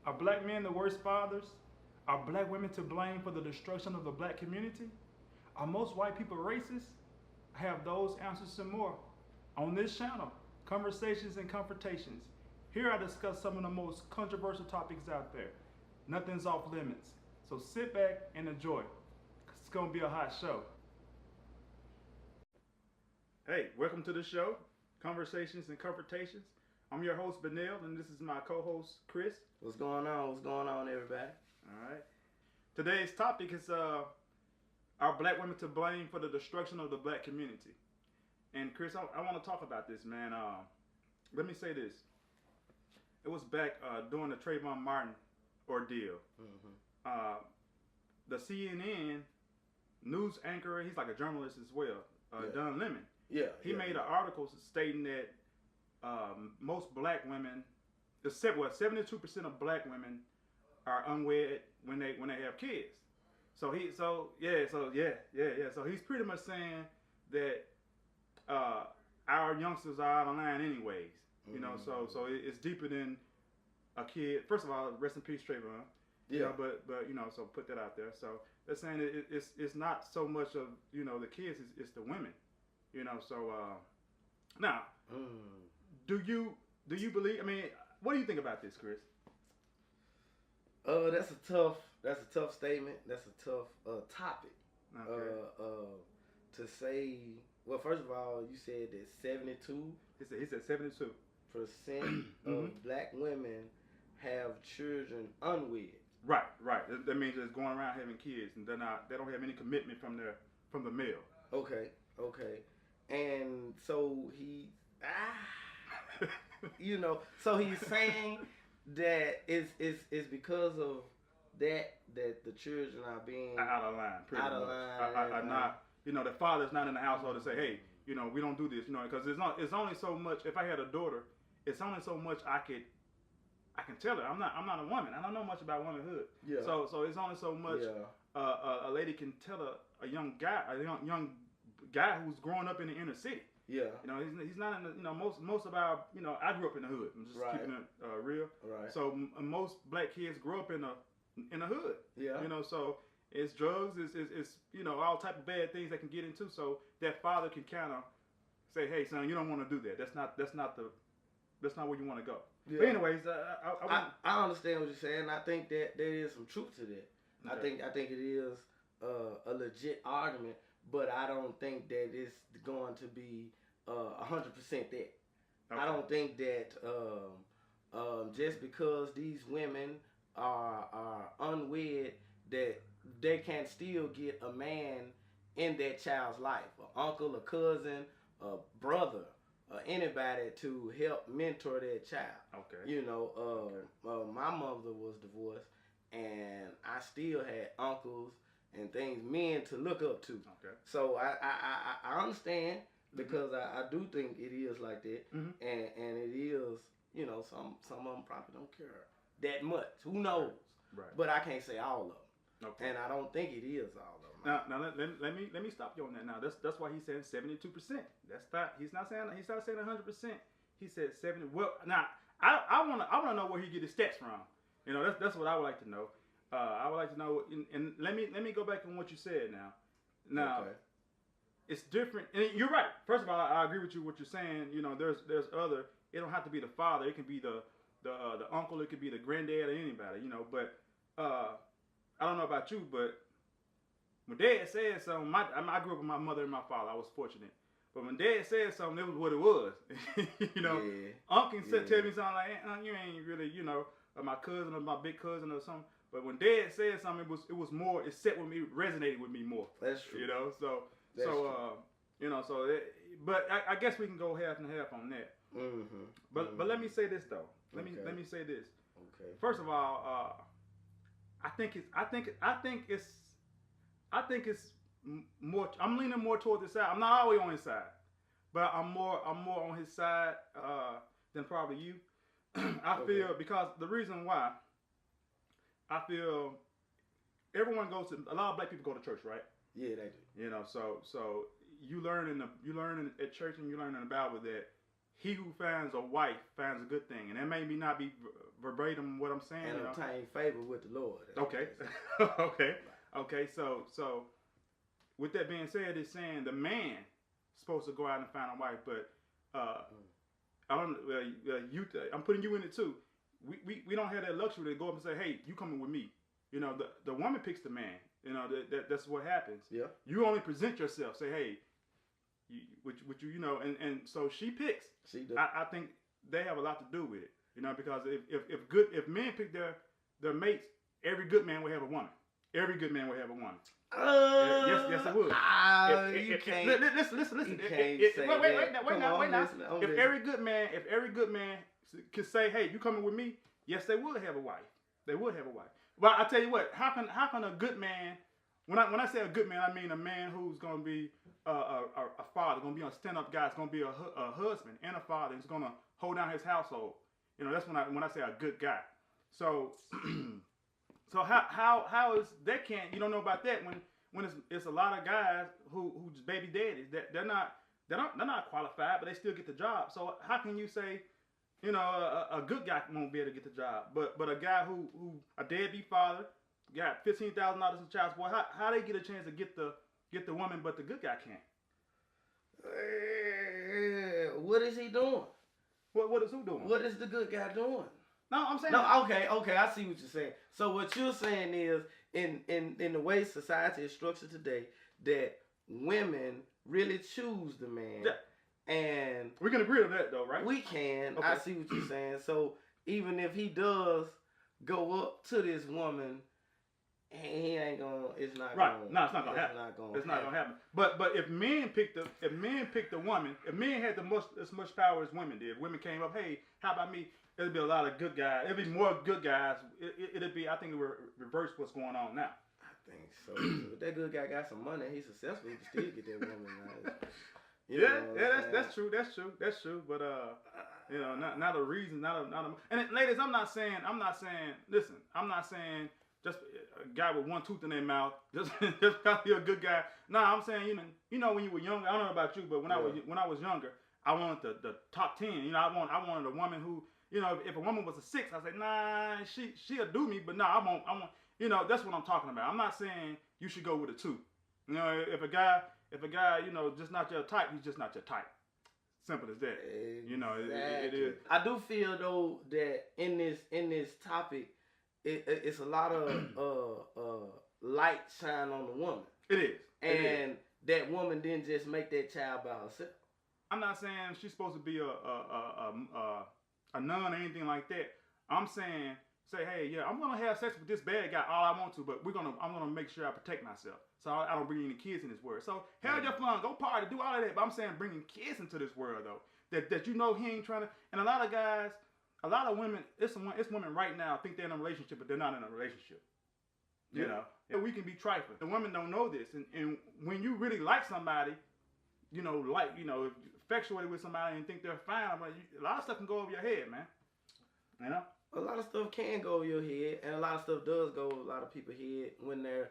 Are black men the worst fathers? Are black women to blame for the destruction of the black community? Are most white people racist? I have those answers and more on this channel, Conversations and Confrontations. Here I discuss some of the most controversial topics out there. Nothing's off limits. So sit back and enjoy. It's going to be a hot show. Hey, welcome to the show, Conversations and Confrontations. I'm your host, Benel, and this is my co-host, Chris. What's going on? What's going on, everybody? All right. Today's topic is are black women to blame for the destruction of the black community? And Chris, I want to talk about this, man. Let me say this. It was back during the Trayvon Martin ordeal. Mm-hmm. The CNN news anchor, he's like a journalist as well, Don Lemon. He made an article stating that most black women, 72% of black women are unwed when they have kids. So he's pretty much saying that our youngsters are out of line anyways. You know, so it's deeper than a kid. First of all, rest in peace, Trayvon. Yeah. You know, but you know, so put that out there. So they're saying it's not so much of the kids, it's the women. You know, so now, do you believe? I mean, what do you think about this, Chris? That's a tough statement. That's a tough topic. Okay. To say, well, first of all, you said that 72. He said 72% of black women have children unwed. Right. That means they're going around having kids, and they don't have any commitment from the male. Okay. And so so he's saying that it's because of that the children are being out of line. Are not, the father's not in the household to say, hey, we don't do this, because it's only so much. If I had a daughter, it's only so much I can tell her. I'm not a woman. I don't know much about womanhood. Yeah. So it's only so much a lady can tell a young guy who's growing up in the inner city. Yeah. He's not in the, most of our, I grew up in the hood. I'm just keeping it real. Right. So most black kids grow up in the hood. Yeah. So it's drugs, it's all type of bad things they can get into. So that father can kind of say, hey son, you don't want to do that. That's not where you want to go. Yeah. But anyways, I understand what you're saying. I think that there is some truth to that. Okay. I think it is a legit argument, but I don't think that it's going to be 100% that. Okay. I don't think that just because these women are unwed, that they can still get a man in that child's life, an uncle, a cousin, a brother, anybody to help mentor that child. Okay. My mother was divorced, and I still had uncles and things, men to look up to. Okay. So I understand, because I do think it is like that, and it is, some of them probably don't care that much. Who knows? Right. But I can't say all of them. Okay. And I don't think it is all of them. Now let me stop you on that. Now that's why he's saying 72%. He's not saying 100%. He said 70. Well, now I wanna know where he get his stats from. That's what I would like to know. I would like to know, and let me go back on what you said now. Now, okay. It's different, and you're right. First of all, I agree with you what you're saying. There's other. It don't have to be the father. It can be the uncle. It could be the granddad or anybody. But I don't know about you, but when Dad said something, I grew up with my mother and my father. I was fortunate. But when Dad said something, it was what it was. Uncle tell me something like, you ain't really, or my cousin or my big cousin or something. But when Dad said something, it was more. It set with me, resonated with me more. That's true. But I guess we can go half and half on that. Mm-hmm. But let me say this though. Let me say this. Okay. First of all, I think it's more. I'm leaning more toward this side. I'm not always on his side, but I'm more on his side than probably you. I feel, because the reason why. I feel everyone goes to, a lot of black people go to church, right? Yeah, they do. So you learn at church, and you learn in the Bible that he who finds a wife finds a good thing, and that may not be verbatim what I'm saying. And obtain favor with the Lord. Okay. Okay. So with that being said, it's saying the man supposed to go out and find a wife, but I don't. I'm putting you in it too. We don't have that luxury to go up and say, hey, you coming with me. You know, the woman picks the man. You know, that's what happens. Yeah. You only present yourself. Say, hey, you know, and so she picks. She does. I think they have a lot to do with it. You know, because if men pick their mates, every good man will have a woman. Every good man will have a woman. Yes, it would. Listen. Wait now. If every good man could say, "Hey, you coming with me?" Yes, they would have a wife. They would have a wife. But I tell you what, how can a good man? When I say a good man, I mean a man who's going to be a father, going to be a stand-up guy, is going to be a husband and a father, is going to hold down his household. You know, that's when I say a good guy. So. So how is that you don't know about that when it's a lot of guys who's baby daddies that they're not qualified, but they still get the job. So how can you say, you know, a good guy won't be able to get the job, but a guy who a deadbeat father got $15,000 in child support, how they get a chance to get the woman, but the good guy can't? What is he doing? What is who doing? What is the good guy doing? No, I'm saying. No, okay, I see what you're saying. So what you're saying is, in the way society is structured today, that women really choose the man. Yeah. And we can agree on that, though, right? We can. Okay. I see what you're saying. So even if he does go up to this woman, he ain't gonna. It's not right. Gonna. No, it's not gonna happen. It's not gonna happen. But if men picked the woman, if men had as much power as women did, women came up, hey, how about me? It'd be a lot of good guys. It'd be more good guys. It'd be. I think it would reverse what's going on now. I think so. If that good guy got some money, he's successful. He can still get that woman. Right? That's true. But you know, not a reason, not a. And ladies, I'm not saying. Listen, I'm not saying just a guy with one tooth in their mouth just because you're a good guy. No, I'm saying you know when you were younger. I don't know about you, but when I was younger, I wanted the top 10. You know, I wanted a woman who. You know, if a woman was a 6, I say, nah, she'll do me, but I won't. You know, that's what I'm talking about. I'm not saying you should go with a 2. You know, if a guy, you know, just not your type, he's just not your type. Simple as that. Exactly. You know, it is. I do feel though that in this topic, it's a lot of light shine on the woman. It is. And that woman didn't just make that child by herself. I'm not saying she's supposed to be a nun or anything like that. I'm saying, hey, yeah, I'm gonna have sex with this bad guy all I want to, but I'm gonna make sure I protect myself, so I don't bring any kids in this world. So have your fun, go party, do all of that. But I'm saying bringing kids into this world though, that you know he ain't trying to. And a lot of guys, a lot of women, it's women right now think they're in a relationship, but they're not in a relationship. You know, and we can be trifling. The women don't know this, and when you really like somebody, you know, infatuated with somebody and think they're fine, but a lot of stuff can go over your head, man. You know? A lot of stuff can go over your head, and a lot of stuff does go over a lot of people's head when they're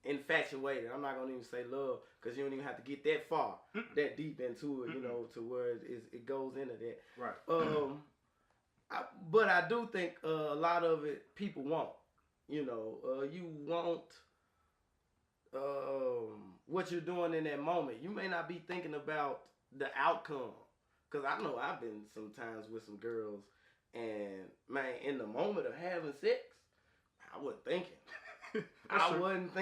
infatuated. I'm not gonna even say love, because you don't even have to get that far, that deep into it, you know, to where it goes into that. Right. But I do think a lot of it people want. You know, you want what you're doing in that moment. You may not be thinking about the outcome, because I know I've been sometimes with some girls, and man, in the moment of having sex, I wasn't thinking. I wasn't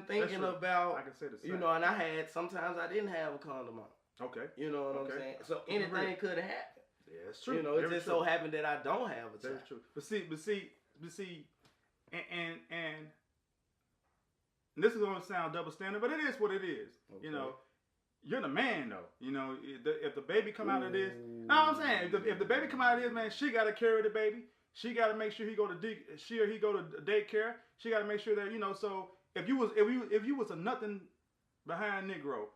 thinking about. I can say the same. You know, and sometimes I didn't have a condom on. Okay. You know what I'm saying? So anything could have happened. Yeah, it's true. You know, it just so happened that I don't have a child. That's true. But see, and this is gonna sound double standard, but it is what it is. Okay. You know, you're the man though. You know, if the baby come out of this, no, I'm saying if the baby come out of this, man, she gotta carry the baby. She gotta make sure he go to daycare. She gotta make sure that, you know. So if you was a nothing behind Negro,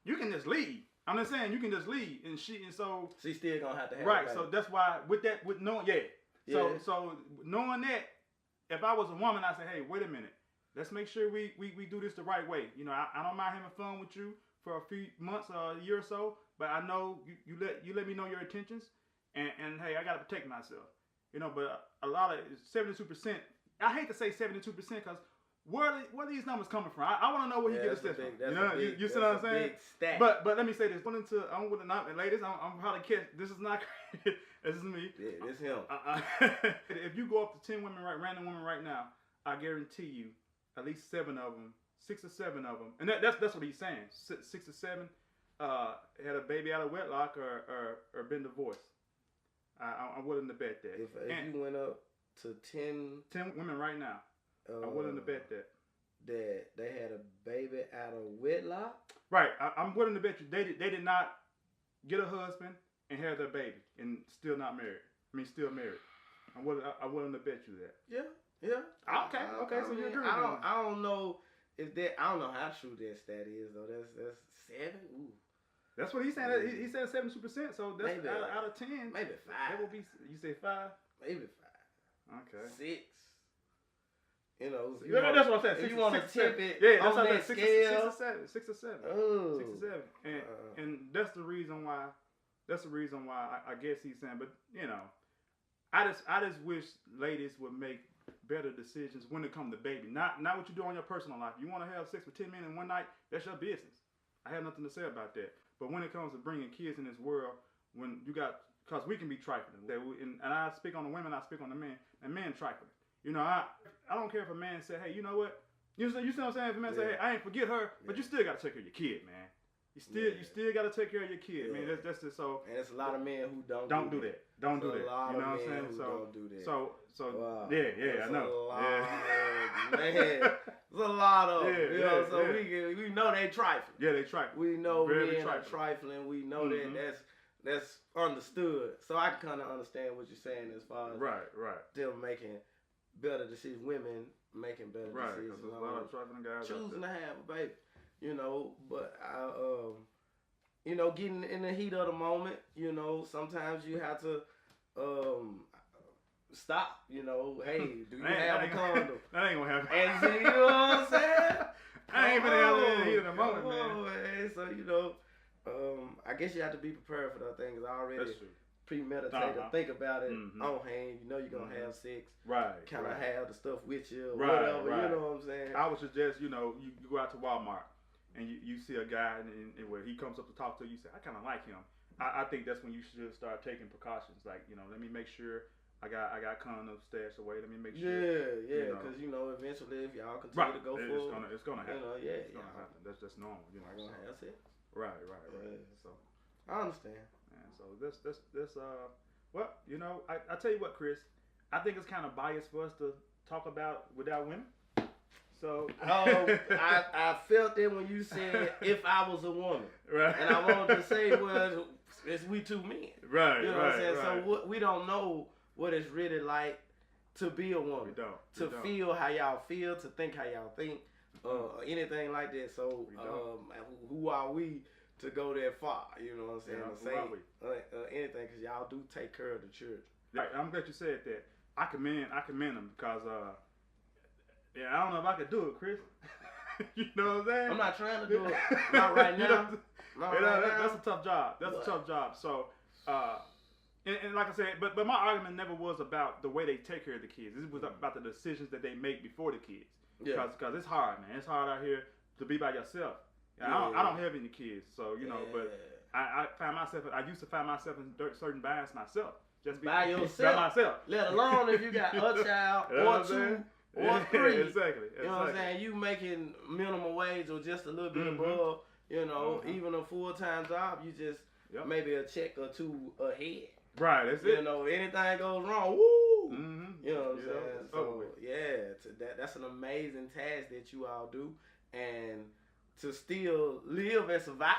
you can just leave. I'm just saying you can just leave, and so she's still gonna have to have right. So that's why with knowing So knowing that, if I was a woman, I say, hey, wait a minute. Let's make sure we do this the right way. You know, I don't mind having fun with you for a few months or a year or so, but I know you let me know your intentions, and hey, I gotta protect myself. You know, but a lot of 72%. I hate to say 72% because where these numbers coming from? I want to know where he gets this from. You know, you see what I'm saying? But let me say this. I'm with the ladies. I'm probably catch. This is not. This is me. Yeah, this him. If you go up to 10 women, random women right now, I guarantee you, at least 7 of them, 6 or 7 of them, and that's what he's saying. 6 or 7 had a baby out of wedlock or been divorced. I'm willing to bet that. If you went up to 10 women right now, I'm willing to bet that they had a baby out of wedlock. Right, I'm willing to bet you they did not get a husband and have their baby and still not married. I mean, still married. I'm willing to bet you that. Yeah. Okay. So you agree? I don't know if that. I don't know how true that stat is though. That's 7. Ooh. That's what he's saying. He said 72%. So that's maybe, out of 10. Maybe 5. That will be. You say 5? Maybe 5. Okay. 6. You know, that's what I'm saying. If you want to tip it, that's on that scale, 6 or 7. Oh. 6 or 7. And that's the reason why. I guess he's saying. But you know, I just wish ladies would make better decisions when it comes to baby. Not what you do on your personal life. You want to have sex with 10 men in one night? That's your business. I have nothing to say about that. But when it comes to bringing kids in this world, when you got, because we can be trifling. And I speak on the women, I speak on the men. And men trifling. You know, I don't care if a man say, hey, you know what? You see what I'm saying? If a man say, hey, I ain't forget her, but you still got to take care of your kid, man. You still got to take care of your kid, man. That's just so. And it's a lot of men who don't do that. Don't do that. You know what I'm saying? So yeah, I know. Man, there's a lot of them. You know, so we know they trifling. Yeah, they trifling. We know men are trifling. We know that's understood. So I can kind of understand what you're saying as far as them making better decisions, women making better decisions. Right, because there's a lot of trifling guys choosing to have a baby. You know, but you know, getting in the heat of the moment, you know, sometimes you have to stop, you know, hey, do you have a condom? That ain't gonna happen. And see, you know what I'm saying? I ain't gonna have it in the heat of the moment, man. So, you know, I guess you have to be prepared for those things already. Premeditate or think about it on hand. You know you're gonna have sex. Right. Kind of have the stuff with you or whatever. You know what I'm saying? I would suggest, you know, you go out to Walmart and you see a guy and where he comes up to talk to you, you say, I kind of like him. I think that's when you should start taking precautions. Like, you know, let me make sure I got condoms stashed away. Let me make sure. Yeah, because you know, eventually if y'all continue to go forward, it's gonna happen. You know, it's gonna happen. That's just normal. You know, gonna have sex. Right. Yeah. So I understand. And so this well, you know, I tell you what, Chris, I think it's kind of biased for us to talk about without women. So I felt it when you said if I was a woman, right? And I wanted to say, well, it's we two men, right? You know what I'm saying? Right. So we don't know what it's really like to be a woman, to feel how y'all feel, to think how y'all think, anything like that. So who are we to go that far? You know what I'm saying? To say anything, because y'all do take care of the church. Right. I'm glad you said that. I commend them because I don't know if I could do it, Chris. You know what I'm saying? I'm not trying to do it. Not right now. That's a tough job. That's a tough job. So, and like I said, but my argument never was about the way they take care of the kids. It was about the decisions that they make before the kids. Because it's hard, man. It's hard out here to be by yourself. I don't have any kids, so you know. But I used to find myself in certain binds myself. Just by yourself. By myself. Let alone if you got a child or 2 or 3. Exactly. You know what I'm saying? You making minimum wage or just a little bit above. You know, even a full-time job, you just maybe a check or 2 ahead. Right. That's it. You know, anything goes wrong, woo. You know what I'm saying? So that's an amazing task that you all do, and to still live and survive.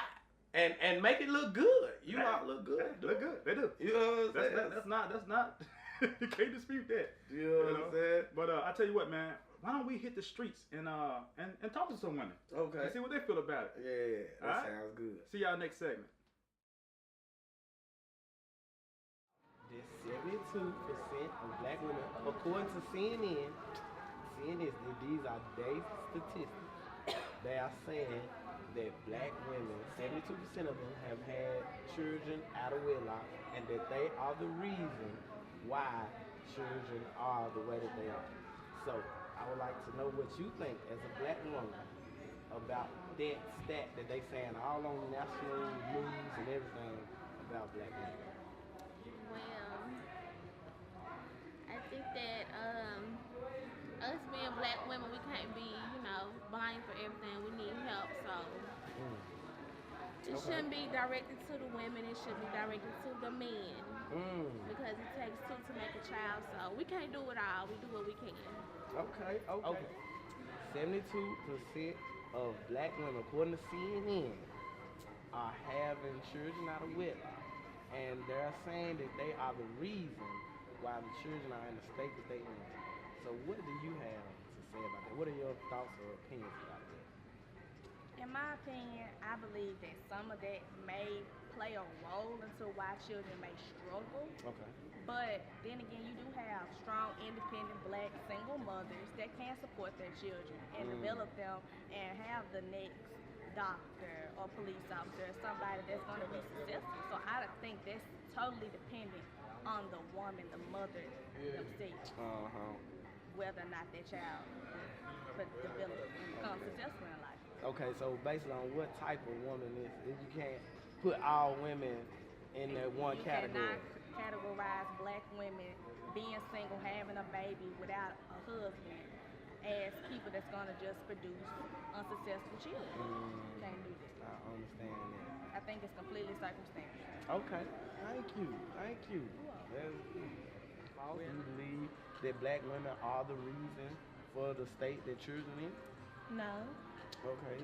And make it look good. You all look good. Look good. They do. You know what I'm saying? That's not. You can't dispute that. You know what I'm saying? But I tell you what, man. Why don't we hit the streets and talk to some women? Okay. And see what they feel about it. Yeah. That sounds good. See y'all next segment. This 72% of black women, according to CNN, these are their statistics. They are saying that black women, 72% of them, have had children out of wedlock, and that they are the reason why children are the way that they are. So I would like to know what you think as a black woman about that stat that they saying all on national news and everything about black women. Well, I think that us being black women, we can't be, buying for everything. We need help, so it shouldn't be directed to the women. It should be directed to the men because it takes two to make a child. So we can't do it all. We do what we can. Okay. 72% of black women, according to CNN, are having children out of wedlock, and they're saying that they are the reason why the children are in the state that they in. So what do you have to say about that? What are your thoughts or opinions about that? In my opinion, I believe that some of that may play a role into why children may struggle. Okay. But then again, you do have strong, independent, black, single mothers that can support their children and develop them and have the next doctor or police officer, somebody that's going to be successful. So I think that's totally dependent on the woman, the mother themselves, whether or not their child could develop and become successful in life. Okay, so based on what type of woman is you can't put all women in that one category. You cannot categorize black women being single, having a baby without a husband as people that's going to just produce unsuccessful children. Can't do that. I understand that. I think it's completely circumstantial. Okay, thank you. Do you believe that black women are the reason for the state that children in? No. Okay,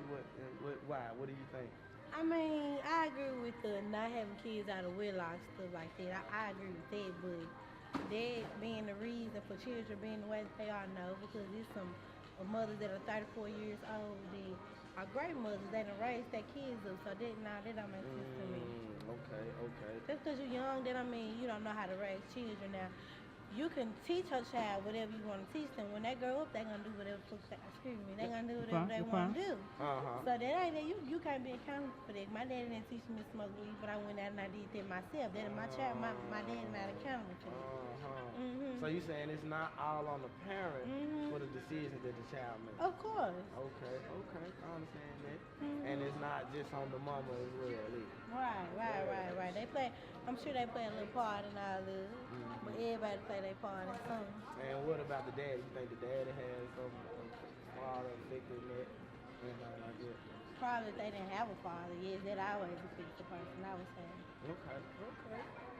why? What do you think? I mean, I agree with the not having kids out of wedlock, stuff like that. I agree with that, but that being the reason for children being the way that they are, no, because there's some mothers that are 34 years old that are great mothers. They done raised their kids up, so that don't make sense to me. Okay. Just because you're young, that don't mean you don't know how to raise children. Now, you can teach your child whatever you want to teach them. When they grow up, they're going to do whatever, they're going to do whatever they want to do. So that ain't that. You can't be accountable for that. My daddy didn't teach me to smoke weed, but I went out and I did that myself. That is my child, my daddy not accountable to me. So you saying it's not all on the parent for the decisions that the child makes? Of course. Okay, I understand that. And it's not just on the mama as well, either. Right. They play. I'm sure they play a little part in all of it, but everybody play their part in something. And what about the daddy? You think the daddy has some father affected in that? Anything like that? Probably if they didn't have a father. Yes, that always affects the person. I would say. Okay.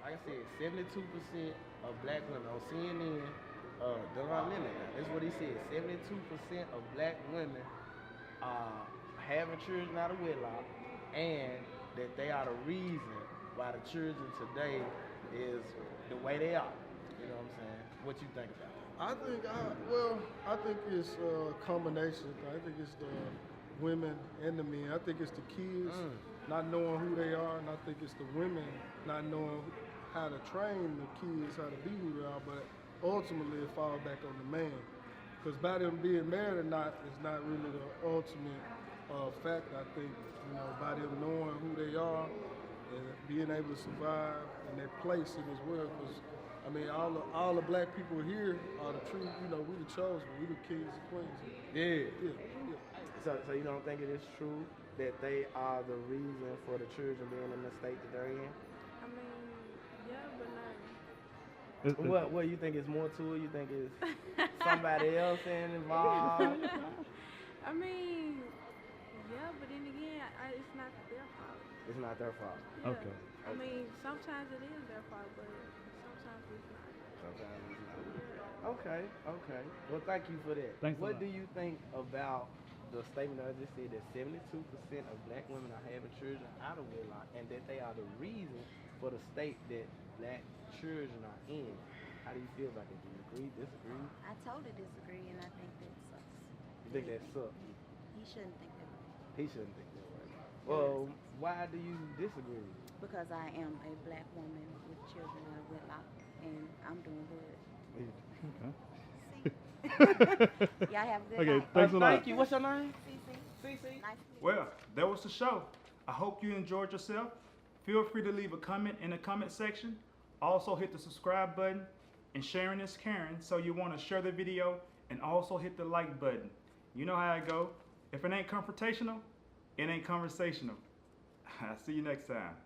Like I said, 72% of black women on CNN. Don't limit now. That's what he said. 72% of black women are having children out of wedlock, and that they are the reason why the children today is the way they are. You know what I'm saying? What you think about it? I think it's a combination. I think it's the women and the men. I think it's the kids not knowing who they are, and I think it's the women not knowing how to train the kids how to be who they are. But ultimately, it falls back on the man. Because by them being married or not is not really the ultimate fact. I think, by them knowing who they are and being able to survive and their place in this world. Because, all the black people here are the true, we the chosen. We the kings and queens. Yeah. So you don't think it is true that they are the reason for the children being in the state that they're in? Yeah, but not. What you think is more to it? You think it's somebody else involved? Yeah, but then again, it's not their fault. It's not their fault. Yeah. Okay. Sometimes it is their fault, but sometimes it's not. Sometimes it's not. Okay. Well, thank you for that. Thanks a What lot. do you think about the statement I just said that 72% of black women are having children out of wedlock, and that they are the reason for the state that black children are in? How do you feel about that? Do you agree, disagree? I totally disagree, and I think that sucks. You think that sucks? He shouldn't think that way. He shouldn't think that way. Well, why do you disagree? Because I am a black woman with children out of wedlock, and I'm doing good. Okay. Y'all have a good Okay, night. thanks a lot. Thank you. What's your name? CC. CC. Well, that was the show. I hope you enjoyed yourself. Feel free to leave a comment in the comment section. Also hit the subscribe button, and sharing is caring, so you want to share the video and also hit the like button. You know how it go. If it ain't confrontational, it ain't conversational. I'll see you next time.